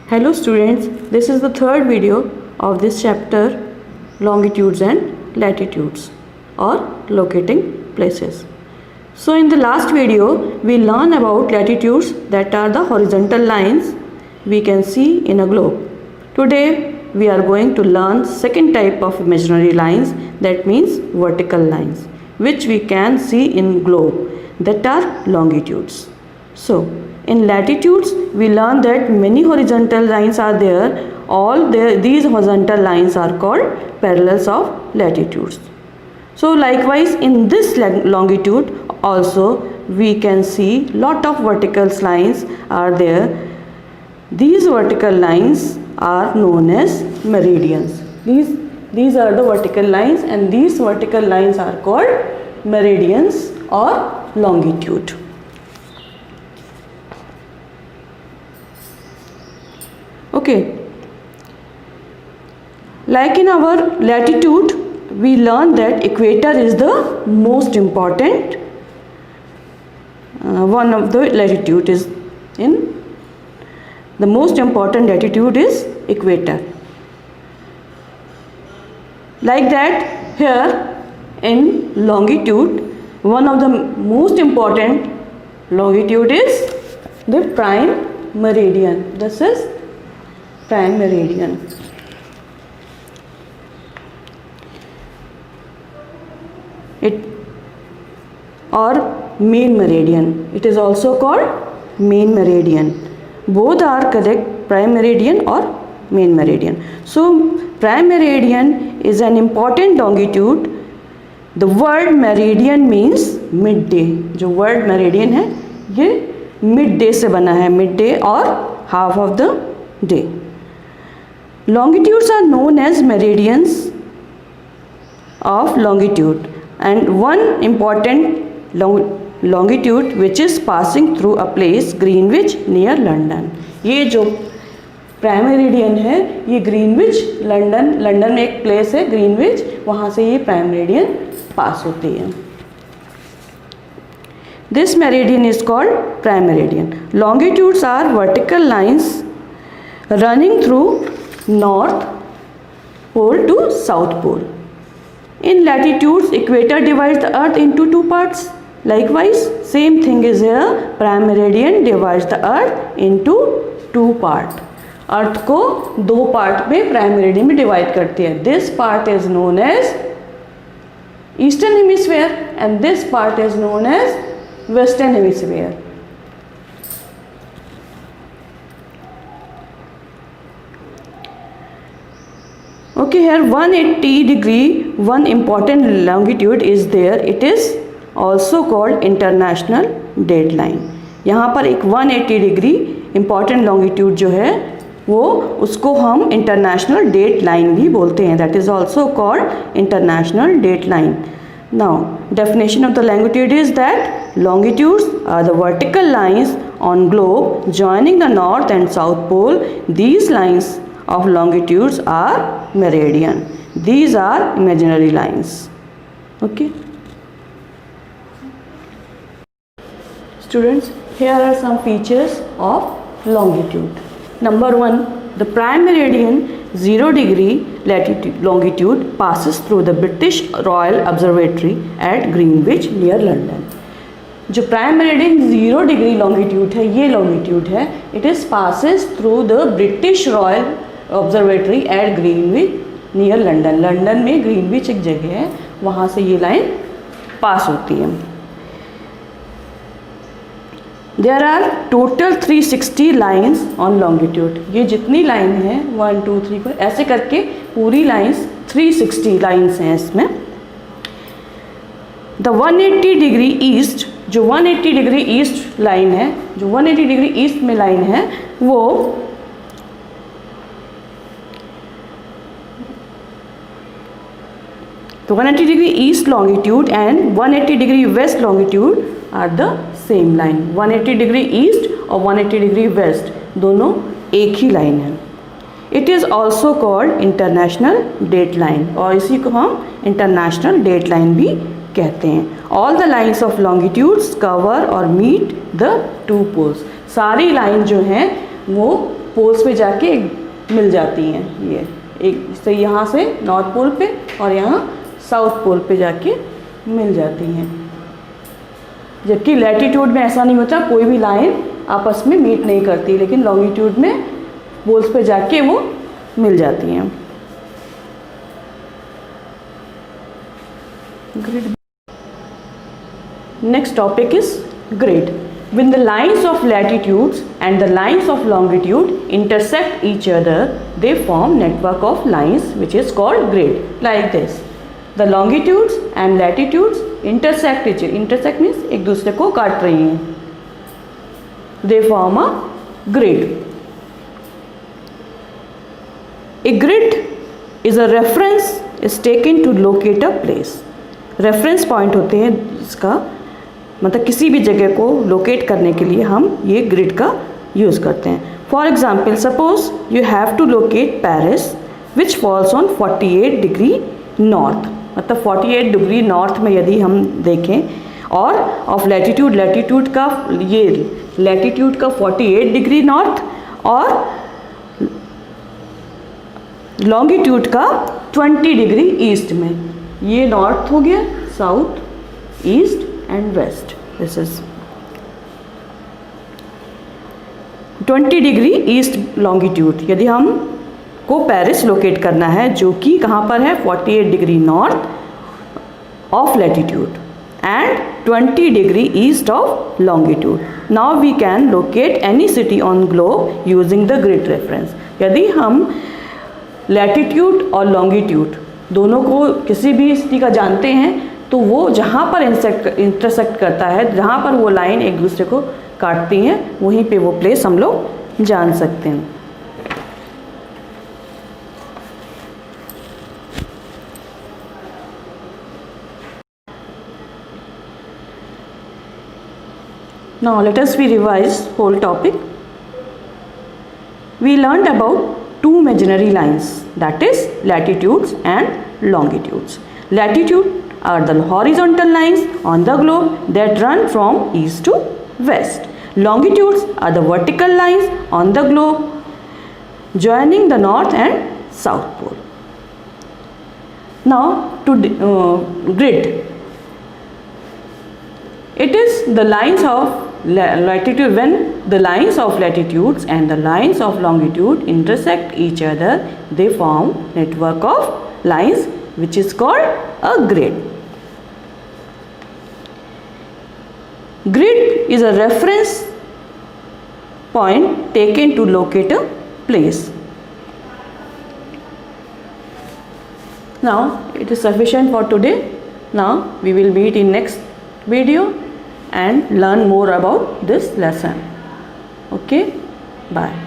Hello students, this is the third video of this chapter, longitudes and latitudes or locating places. So in the last video we learned about latitudes, that are the horizontal lines we can see in a globe. Today we are going to learn second type of imaginary lines, that means vertical lines, which we can see in globe, that are longitudes. So in latitudes we learn that many horizontal lines are there. These horizontal lines are called parallels of latitudes. So likewise in this longitude also we can see lot of vertical lines are there. These vertical lines are known as meridians. These are the vertical lines, and these vertical lines are called meridians or longitude. Okay, like in our latitude we learn that equator is the most important one of the latitude is in the most important latitude is equator. Like that here in longitude, one of the most important longitude is the prime meridian. This is prime meridian. It or main meridian. It is also called main meridian. Both are correct, prime meridian or main meridian. So prime meridian is an important longitude. The word meridian means midday. जो word meridian है ये midday से बना है, midday और half of the day. Longitudes are known as meridians of longitude, and one important longitude which is passing through a place Greenwich near London. ये जो prime meridian है ये ग्रीनविच लंदन में एक प्लेस है ग्रीनविच, वहाँ से ये प्राइम मेरिडियन पास होती है. This meridian is called prime meridian. Longitudes are vertical lines running through North Pole to South Pole. In latitudes, equator divides the earth into two parts. Likewise, same thing is here. Prime meridian divides the earth into two parts. अर्थ को दो part में prime meridian में divide करती है. This part is known as eastern hemisphere and this part is known as western hemisphere. Okay, here 180 degree, one important longitude is there. It is also called international dateline. यहाँ पर एक 180 degree important longitude जो है वो उसको हम international dateline भी बोलते हैं. That is also called international dateline. Now, definition of the longitude is that longitudes are the vertical lines on globe joining the north and south pole. These lines of longitudes are meridian. These are imaginary lines. Okay. Students, here are some features of longitude. Number 1, the prime meridian 0 degree longitude passes through the British Royal Observatory at Greenwich near London. जो prime meridian 0 degree longitude है, ये longitude है, it is passes through the British Royal Observatory at Greenwich near London. London में Greenwich एक जगह है, वहाँ से ये लाइन पास होती है. There are total 360 lines on longitude. ये जितनी लाइन है 1 2 3 4 ऐसे करके पूरी लाइन्स 360 लाइन्स हैं इसमें. द 180 डिग्री ईस्ट, जो 180 डिग्री ईस्ट लाइन है, जो 180 डिग्री ईस्ट में लाइन है वो तो 180 degree east longitude and 180 degree west longitude are the same line. 180 degree east और 180 degree west दोनों एक ही लाइन है. It is also called international dateline और इसी को हम international dateline भी कहते हैं. All the lines of longitudes cover or meet the two poles. सारी लाइन जो हैं वो पोल्स पे जाके मिल जाती हैं। ये एक से यहाँ से नॉर्थ पोल पे और यहाँ साउथ पोल पे जाके मिल जाती हैं। जबकि लैटिट्यूड में ऐसा नहीं होता, कोई भी लाइन आपस में मीट नहीं करती, लेकिन लॉन्गिट्यूड में पोल्स पे जाके वो मिल जाती हैं। Grid. Next topic is grid. When the lines of latitudes and the lines of longitude intersect each other, they form network of lines which is called grid, like this. The longitudes and latitudes intersect each other. Intersect means एक दूसरे को काट रही हैं. They form a grid. A grid is a reference is taken to locate a place. Reference point होते हैं इसका मतलब किसी भी जगह को लोकेट करने के लिए हम ये ग्रिड का यूज़ करते हैं। For example, suppose you have to locate Paris which falls on 48 degree north, मतलब 48 डिग्री नॉर्थ में यदि हम देखें, और ऑफ लैटिट्यूड का ये लैटिट्यूड का 48 डिग्री नॉर्थ और लॉन्गिट्यूड का 20 डिग्री ईस्ट में, ये नॉर्थ हो गया, south, east and west. This is 20 degree east longitude. यदि हम को पेरिस लोकेट करना है जो कि कहाँ पर है 48 degree north of latitude and 20 degree east of longitude. Now we can locate any city on globe using the grid reference. यदि हम लैटिट्यूड और लॉन्गिट्यूड दोनों को किसी भी सिटी का जानते हैं तो वो जहाँ पर इंटरसेक्ट करता है, जहाँ पर वो लाइन एक दूसरे को काटती हैं, वहीं पे वो प्लेस हम लोग जान सकते हैं। Now let us we revise whole topic. We learned about two imaginary lines, that is latitudes and longitudes. Latitude are the horizontal lines on the globe that run from east to west. Longitudes are the vertical lines on the globe joining the north and south pole. Now to grid. It is the lines of latitude. When the lines of latitudes and the lines of longitude intersect each other, they form network of lines which is called a grid. Grid is a reference point taken to locate a place. Now it is sufficient for today. Now we will meet in next video and learn more about this lesson. Okay, bye.